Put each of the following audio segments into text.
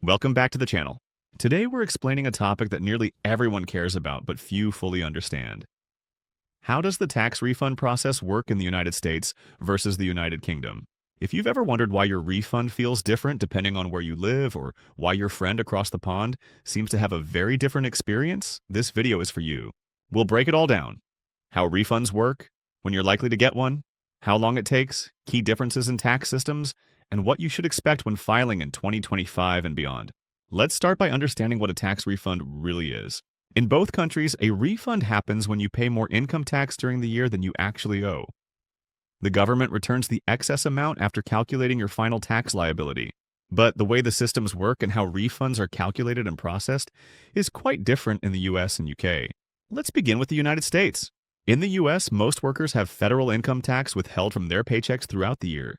Welcome back to the channel. Today we're explaining a topic that nearly everyone cares about, but few fully understand. How does the tax refund process work in the United States versus the United Kingdom? If you've ever wondered why your refund feels different depending on where you live or why your friend across the pond seems to have a very different experience, this video is for you. We'll break it all down. How refunds work, when you're likely to get one, how long it takes, key differences in tax systems, and what you should expect when filing in 2025 and beyond. Let's start by understanding what a tax refund really is. In both countries, a refund happens when you pay more income tax during the year than you actually owe. The government returns the excess amount after calculating your final tax liability. But the way the systems work and how refunds are calculated and processed is quite different in the US and UK. Let's begin with the United States. In the US, most workers have federal income tax withheld from their paychecks throughout the year.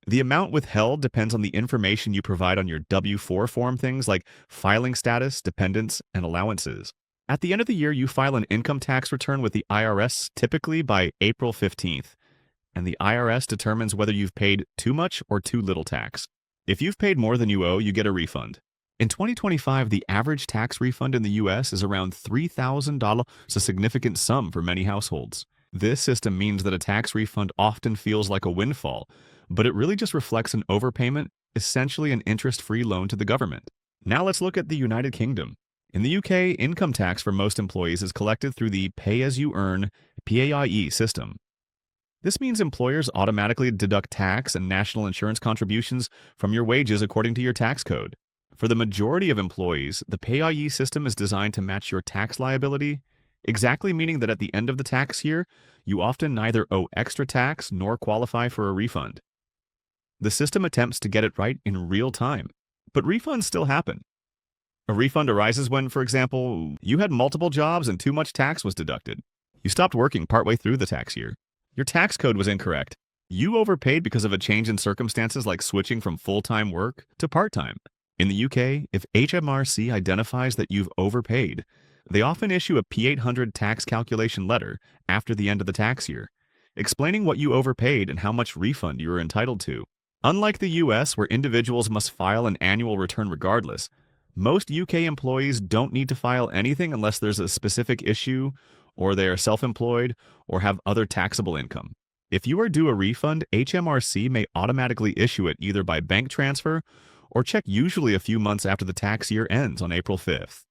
The amount withheld depends on the information you provide on your W-4 form, things like filing status, dependents, and allowances. At the end of the year, you file an income tax return with the IRS typically by April 15th, and the IRS determines whether you've paid too much or too little tax. If you've paid more than you owe, you get a refund. In 2025, the average tax refund in the US is around $3,000, a significant sum for many households. This system means that a tax refund often feels like a windfall, but it really just reflects an overpayment, essentially an interest-free loan to the government. Now let's look at the United Kingdom. In the UK, income tax for most employees is collected through the pay-as-you-earn (PAYE) system. This means employers automatically deduct tax and national insurance contributions from your wages according to your tax code. For the majority of employees, the PAYE system is designed to match your tax liability, exactly meaning that at the end of the tax year, you often neither owe extra tax nor qualify for a refund. The system attempts to get it right in real time, but refunds still happen. A refund arises when, for example, you had multiple jobs and too much tax was deducted. You stopped working partway through the tax year. Your tax code was incorrect. You overpaid because of a change in circumstances like switching from full-time work to part-time. In the UK, if HMRC identifies that you've overpaid, they often issue a P800 tax calculation letter after the end of the tax year, explaining what you overpaid and how much refund you are entitled to. Unlike the US, where individuals must file an annual return regardless, most UK employees don't need to file anything unless there's a specific issue, or they are self-employed, or have other taxable income. If you are due a refund, HMRC may automatically issue it either by bank transfer or check usually a few months after the tax year ends on April 5th.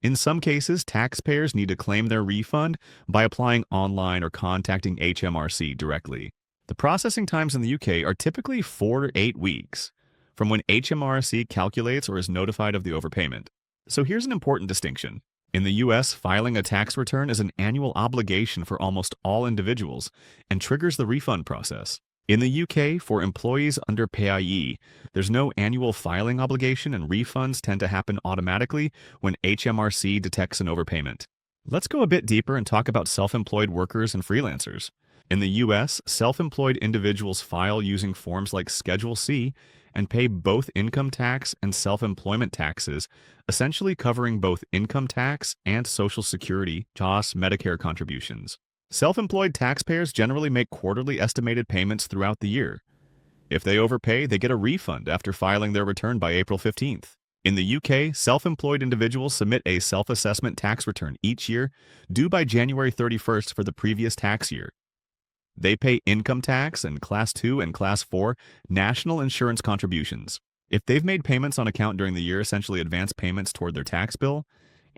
In some cases, taxpayers need to claim their refund by applying online or contacting HMRC directly. The processing times in the UK are typically 4 to 8 weeks from when HMRC calculates or is notified of the overpayment. So here's an important distinction. In the US, filing a tax return is an annual obligation for almost all individuals and triggers the refund process. In the UK, for employees under PAYE, there's no annual filing obligation and refunds tend to happen automatically when HMRC detects an overpayment. Let's go a bit deeper and talk about self-employed workers and freelancers. In the US, self-employed individuals file using forms like Schedule C and pay both income tax and self-employment taxes, essentially covering both income tax and Social Security, JOS, Medicare contributions. Self-employed taxpayers generally make quarterly estimated payments throughout the year. If they overpay, they get a refund after filing their return by April 15th. In the UK, self-employed individuals submit a self-assessment tax return each year, due by January 31st for the previous tax year. They pay income tax and Class 2 and Class 4 national insurance contributions. If they've made payments on account during the year, essentially advance payments toward their tax bill,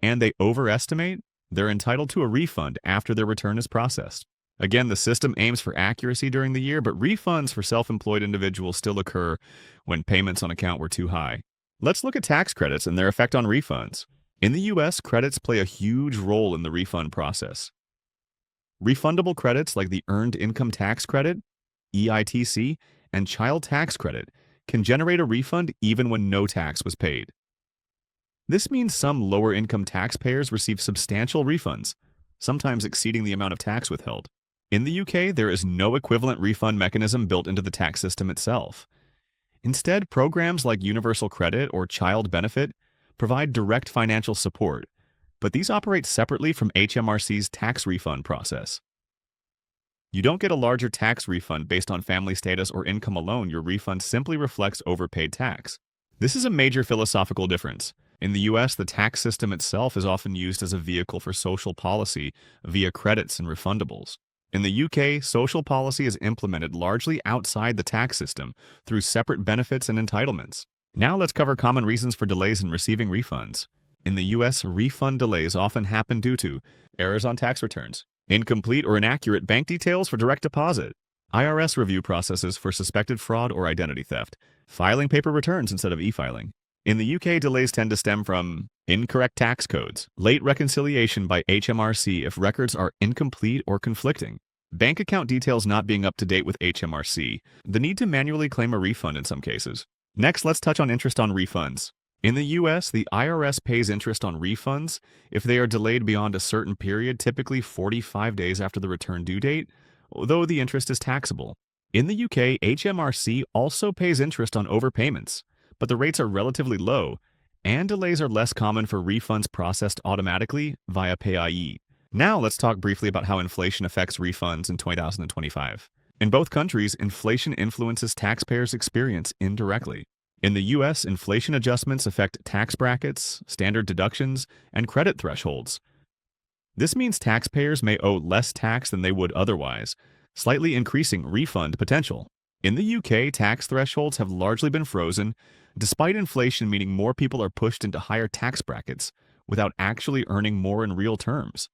and they overestimate, they're entitled to a refund after their return is processed. Again, the system aims for accuracy during the year, but refunds for self-employed individuals still occur when payments on account were too high. Let's look at tax credits and their effect on refunds. In the US, credits play a huge role in the refund process. Refundable credits like the Earned Income Tax Credit, EITC, and Child Tax Credit can generate a refund even when no tax was paid. This means some lower-income taxpayers receive substantial refunds, sometimes exceeding the amount of tax withheld. In the UK, there is no equivalent refund mechanism built into the tax system itself. Instead, programs like Universal Credit or Child Benefit provide direct financial support, but these operate separately from HMRC's tax refund process. You don't get a larger tax refund based on family status or income alone. Your refund simply reflects overpaid tax. This is a major philosophical difference. In the US, the tax system itself is often used as a vehicle for social policy via credits and refundables. In the UK, social policy is implemented largely outside the tax system through separate benefits and entitlements. Now let's cover common reasons for delays in receiving refunds. In the US, refund delays often happen due to errors on tax returns, incomplete or inaccurate bank details for direct deposit, IRS review processes for suspected fraud or identity theft, filing paper returns instead of e-filing. In the UK, delays tend to stem from incorrect tax codes, late reconciliation by HMRC if records are incomplete or conflicting, bank account details not being up to date with HMRC, the need to manually claim a refund in some cases. Next, let's touch on interest on refunds. In the US, the IRS pays interest on refunds if they are delayed beyond a certain period, typically 45 days after the return due date, though the interest is taxable. In the UK, HMRC also pays interest on overpayments, but the rates are relatively low, and delays are less common for refunds processed automatically via PayIE. Now let's talk briefly about how inflation affects refunds in 2025. In both countries, inflation influences taxpayers' experience indirectly. In the US, inflation adjustments affect tax brackets, standard deductions, and credit thresholds. This means taxpayers may owe less tax than they would otherwise, slightly increasing refund potential. In the UK, tax thresholds have largely been frozen, despite inflation meaning more people are pushed into higher tax brackets without actually earning more in real terms.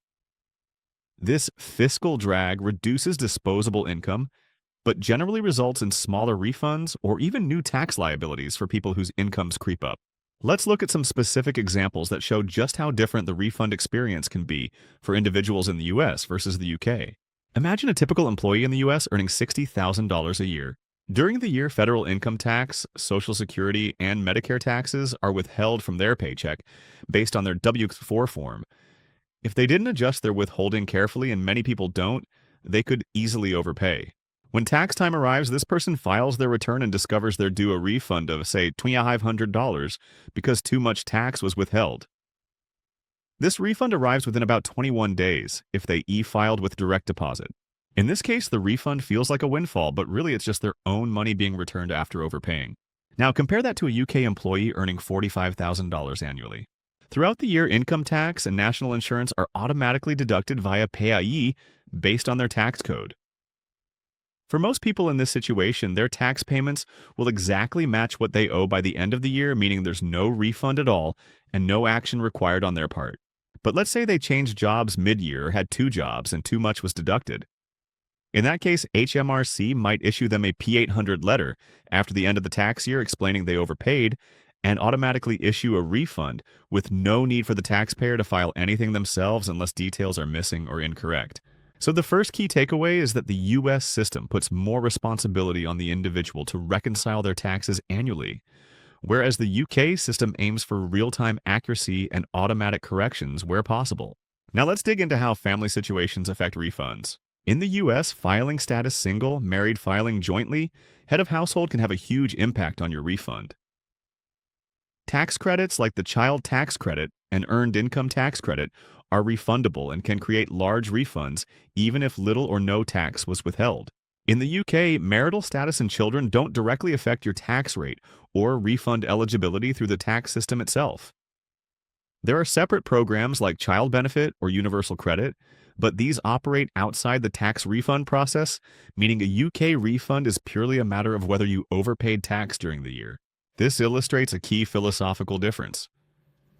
This fiscal drag reduces disposable income, but generally results in smaller refunds or even new tax liabilities for people whose incomes creep up. Let's look at some specific examples that show just how different the refund experience can be for individuals in the US versus the UK. Imagine a typical employee in the US earning $60,000 a year. During the year, federal income tax, Social Security, and Medicare taxes are withheld from their paycheck based on their W-4 form. If they didn't adjust their withholding carefully, and many people don't, they could easily overpay. When tax time arrives, this person files their return and discovers they're due a refund of, say, $2,500 because too much tax was withheld. This refund arrives within about 21 days if they e-filed with direct deposit. In this case, the refund feels like a windfall, but really it's just their own money being returned after overpaying. Now compare that to a UK employee earning $45,000 annually. Throughout the year, income tax and national insurance are automatically deducted via PayIE based on their tax code. For most people in this situation, their tax payments will exactly match what they owe by the end of the year, meaning there's no refund at all and no action required on their part. But let's say they changed jobs mid-year or had two jobs and too much was deducted. In that case, HMRC might issue them a P800 letter after the end of the tax year explaining they overpaid and automatically issue a refund with no need for the taxpayer to file anything themselves unless details are missing or incorrect. So the first key takeaway is that the US system puts more responsibility on the individual to reconcile their taxes annually, whereas the UK system aims for real-time accuracy and automatic corrections where possible. Now let's dig into how family situations affect refunds. In the US, filing status single, married filing jointly, head of household can have a huge impact on your refund. Tax credits like the child tax credit and earned income tax credit are refundable and can create large refunds even if little or no tax was withheld. In the UK, marital status and children don't directly affect your tax rate or refund eligibility through the tax system itself. There are separate programs like child benefit or universal credit, but these operate outside the tax refund process, meaning a UK refund is purely a matter of whether you overpaid tax during the year. This illustrates a key philosophical difference.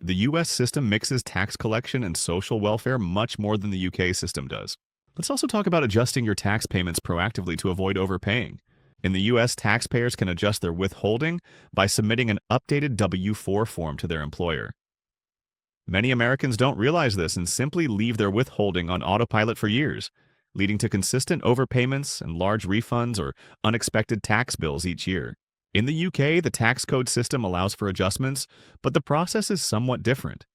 The US system mixes tax collection and social welfare much more than the UK system does. Let's also talk about adjusting your tax payments proactively to avoid overpaying. In the US, taxpayers can adjust their withholding by submitting an updated W-4 form to their employer. Many Americans don't realize this and simply leave their withholding on autopilot for years, leading to consistent overpayments and large refunds or unexpected tax bills each year. In the UK, the tax code system allows for adjustments, but the process is somewhat different.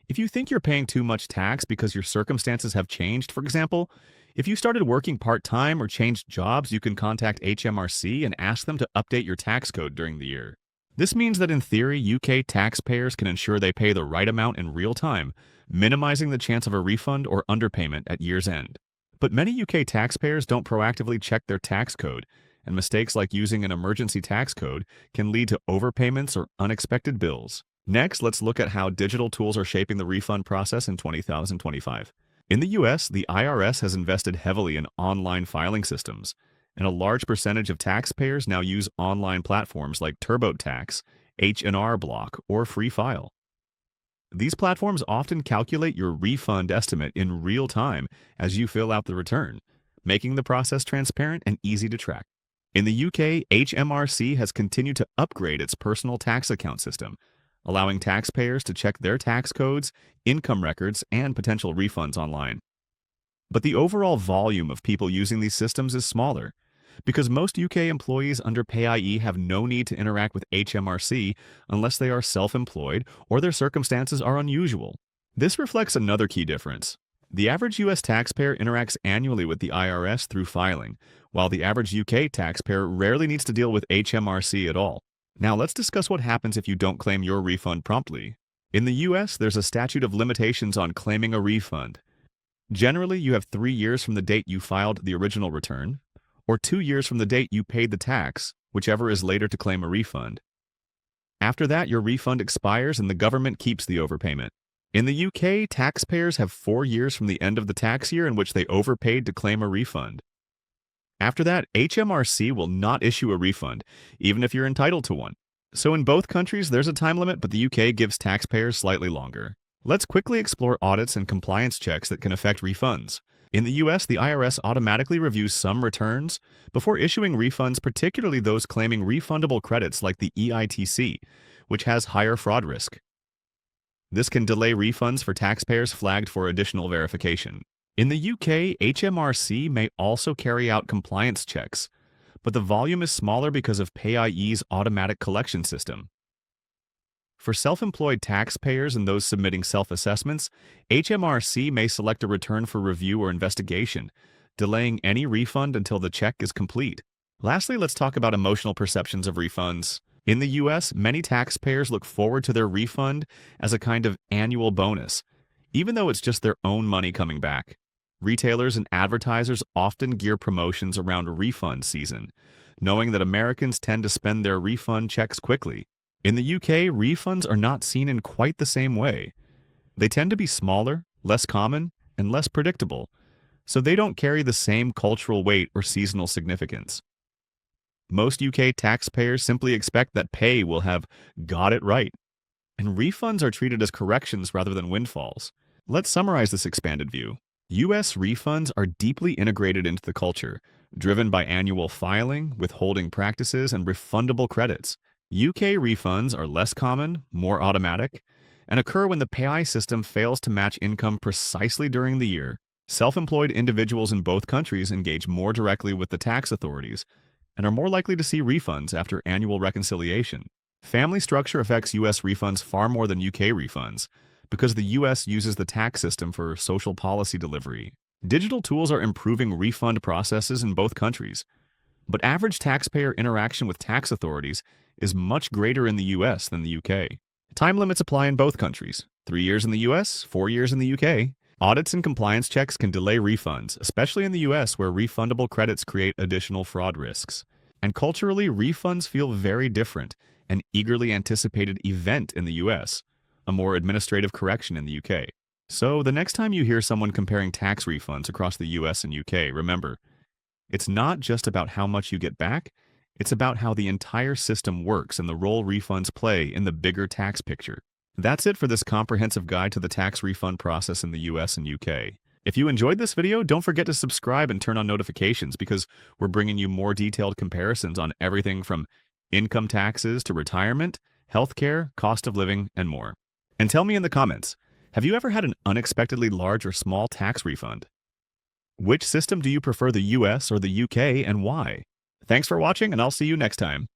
If you think you're paying too much tax because your circumstances have changed, for example, if you started working part-time or changed jobs, you can contact HMRC and ask them to update your tax code during the year. This means that in theory, UK taxpayers can ensure they pay the right amount in real time, minimizing the chance of a refund or underpayment at year's end. But many UK taxpayers don't proactively check their tax code, and mistakes like using an emergency tax code can lead to overpayments or unexpected bills. Next, let's look at how digital tools are shaping the refund process in 2025. In the US, the IRS has invested heavily in online filing systems, and a large percentage of taxpayers now use online platforms like TurboTax, H&R Block, or Free File. These platforms often calculate your refund estimate in real time as you fill out the return, making the process transparent and easy to track. In the UK, HMRC has continued to upgrade its personal tax account system, allowing taxpayers to check their tax codes, income records, and potential refunds online. But the overall volume of people using these systems is smaller, because most UK employees under PAYE have no need to interact with HMRC unless they are self-employed or their circumstances are unusual. This reflects another key difference. The average US taxpayer interacts annually with the IRS through filing, while the average UK taxpayer rarely needs to deal with HMRC at all. Now let's discuss what happens if you don't claim your refund promptly. In the US, there's a statute of limitations on claiming a refund. Generally, you have 3 years from the date you filed the original return, or 2 years from the date you paid the tax, whichever is later to claim a refund. After that, your refund expires and the government keeps the overpayment. In the UK, taxpayers have 4 years from the end of the tax year in which they overpaid to claim a refund. After that, HMRC will not issue a refund, even if you're entitled to one. So in both countries, there's a time limit, but the UK gives taxpayers slightly longer. Let's quickly explore audits and compliance checks that can affect refunds. In the US, the IRS automatically reviews some returns before issuing refunds, particularly those claiming refundable credits like the EITC, which has higher fraud risk. This can delay refunds for taxpayers flagged for additional verification. In the UK, HMRC may also carry out compliance checks, but the volume is smaller because of PAYE's automatic collection system. For self-employed taxpayers and those submitting self-assessments, HMRC may select a return for review or investigation, delaying any refund until the check is complete. Lastly, let's talk about emotional perceptions of refunds. In the US, many taxpayers look forward to their refund as a kind of annual bonus, even though it's just their own money coming back. Retailers and advertisers often gear promotions around refund season, knowing that Americans tend to spend their refund checks quickly. In the UK, refunds are not seen in quite the same way. They tend to be smaller, less common, and less predictable, so they don't carry the same cultural weight or seasonal significance. Most UK taxpayers simply expect that pay will have got it right, and refunds are treated as corrections rather than windfalls. Let's summarize this expanded view. US refunds are deeply integrated into the culture, driven by annual filing, withholding practices, and refundable credits. UK refunds are less common, more automatic, and occur when the PAYE system fails to match income precisely during the year. Self-employed individuals in both countries engage more directly with the tax authorities and are more likely to see refunds after annual reconciliation. Family structure affects US refunds far more than UK refunds because the US uses the tax system for social policy delivery. Digital tools are improving refund processes in both countries, but average taxpayer interaction with tax authorities is much greater in the US than the UK. Time limits apply in both countries, 3 years in the US, 4 years in the UK. Audits and compliance checks can delay refunds, especially in the US where refundable credits create additional fraud risks. And culturally, refunds feel very different, an eagerly anticipated event in the US, a more administrative correction in the UK. So the next time you hear someone comparing tax refunds across the US and UK, remember, it's not just about how much you get back, it's about how the entire system works and the role refunds play in the bigger tax picture. That's it for this comprehensive guide to the tax refund process in the US and UK. If you enjoyed this video, don't forget to subscribe and turn on notifications because we're bringing you more detailed comparisons on everything from income taxes to retirement, healthcare, cost of living, and more. And tell me in the comments, have you ever had an unexpectedly large or small tax refund? Which system do you prefer, the US or the UK, and why? Thanks for watching, and I'll see you next time.